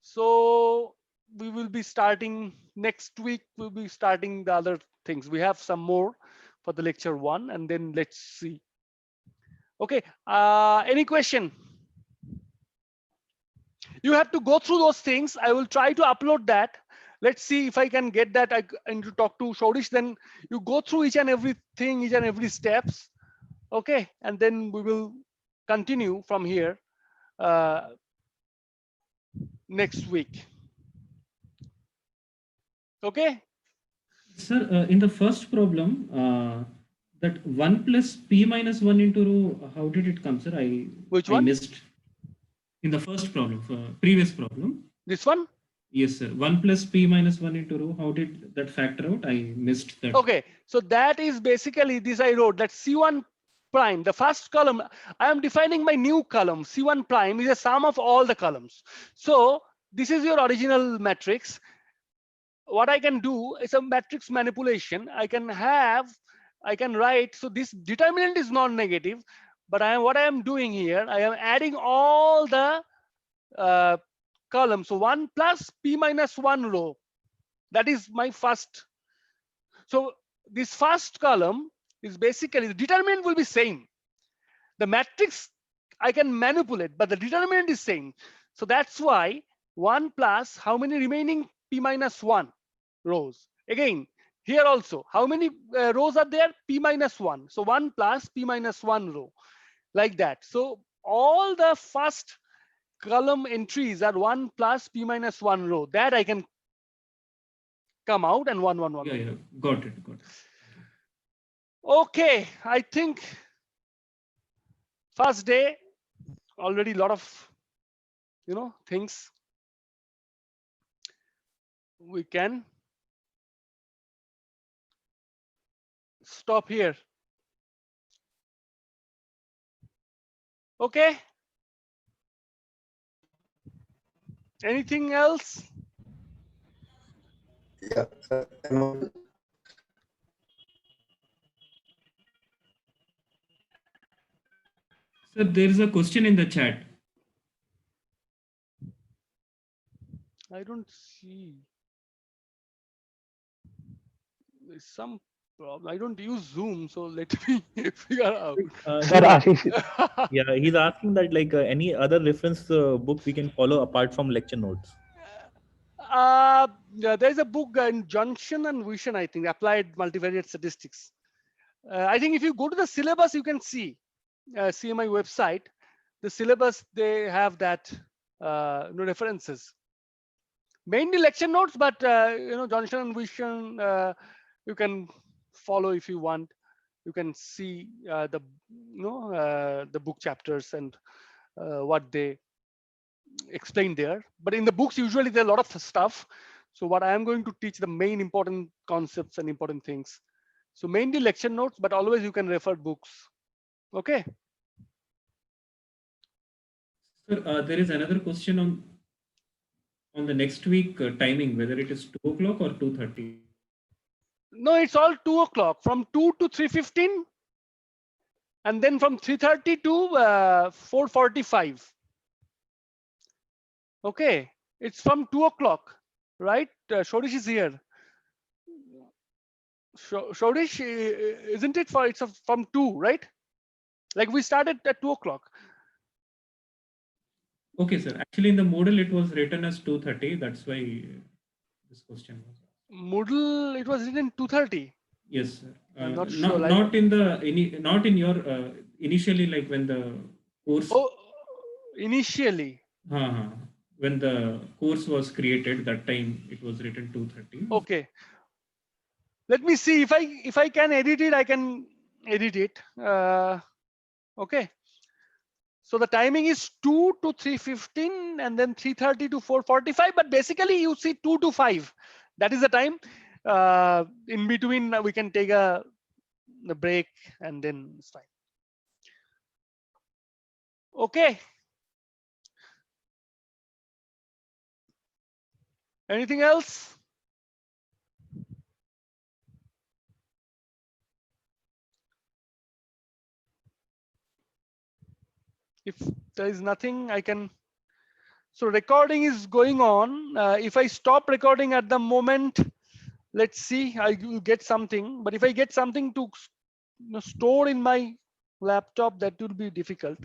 [SPEAKER 1] So we will be starting next week. We'll be starting the other things. We have some more for the lecture 1, and then let's see. Okay. Any question? You have to go through those things. I will try to upload that. Let's see if I can get that. I need to talk to Shodish. Then you go through each and everything, each and every steps. Okay, and then we will continue from here next week. Okay.
[SPEAKER 6] Sir, in the first problem, that 1 plus p minus 1 into rho, how did it come, sir?
[SPEAKER 1] Which
[SPEAKER 6] I
[SPEAKER 1] one?
[SPEAKER 6] missed. In the first problem, previous problem.
[SPEAKER 1] This one?
[SPEAKER 6] Yes, sir. 1 plus p minus 1 into rho, how did that factor out? I missed that.
[SPEAKER 1] Okay, so that is basically this I wrote, that C1 prime, the first column, I am defining my new column. C1 prime is a sum of all the columns. So this is your original matrix. What I can do is a matrix manipulation. I can write, so this determinant is non-negative, but what I am doing here, I am adding all the columns. So 1 plus p minus 1 rho, that is my first. So this first column is basically, the determinant will be same. The matrix I can manipulate, but the determinant is same. So that's why 1 plus how many remaining p minus 1 rows. Again, here also, how many rows are there? P minus 1. So 1 plus p minus 1 row, like that. So all the first column entries are 1 plus p minus 1 row. That I can come out, and 1, 1, 1.
[SPEAKER 6] Yeah, got it.
[SPEAKER 1] Okay, I think first day already a lot of things we can stop here. Okay, anything else?
[SPEAKER 4] Yeah, sir. Am I audible?
[SPEAKER 6] Sir, there is a question in the chat.
[SPEAKER 1] I don't see. There's some problem. I don't use Zoom, so let me figure out.
[SPEAKER 7] He's
[SPEAKER 3] Sir,
[SPEAKER 7] asking, yeah, he's asking that like any other reference book we can follow apart from lecture notes.
[SPEAKER 1] Yeah, there's a book in Junction and Vision, I think, Applied Multivariate Statistics. I think if you go to the syllabus, you can see CMI website, the syllabus, they have that references. Mainly lecture notes, but Junction and Vision, you can follow if you want. You can see the the book chapters and what they explain there. But in the books, usually there are a lot of stuff. So what I am going to teach the main important concepts and important things. So mainly lecture notes, but always you can refer books. Okay.
[SPEAKER 6] Sir, there is another question on the next week timing, whether it is 2 o'clock or 2:30.
[SPEAKER 1] No, it's all 2 o'clock, from 2 to 3:15, and then from 3:30 to 4:45. Okay, it's from 2 o'clock, right? Shodish is here. Shodish, isn't it? It's from 2, right? Like we started at 2 o'clock.
[SPEAKER 6] Okay, sir. Actually, in the Moodle, it was written as 2:30. That's why this question was asked.
[SPEAKER 1] Moodle, it was written 2:30.
[SPEAKER 6] Yes, sir.
[SPEAKER 1] I'm not sure.
[SPEAKER 6] Not in the not in your initially, like when the course.
[SPEAKER 1] Oh, initially.
[SPEAKER 6] When the course was created, that time it was written 2:30.
[SPEAKER 1] Okay. Let me see if I can edit it. I can edit it. Okay. So the timing is 2 to 3:15 and then 3:30 to 4:45. But basically, you see 2 to 5. That is the time. In between, we can take a break and then it's fine. Okay. Anything else? If there is nothing, I can. So recording is going on. If I stop recording at the moment, let's see, I will get something. But if I get something to store in my laptop, that will be difficult.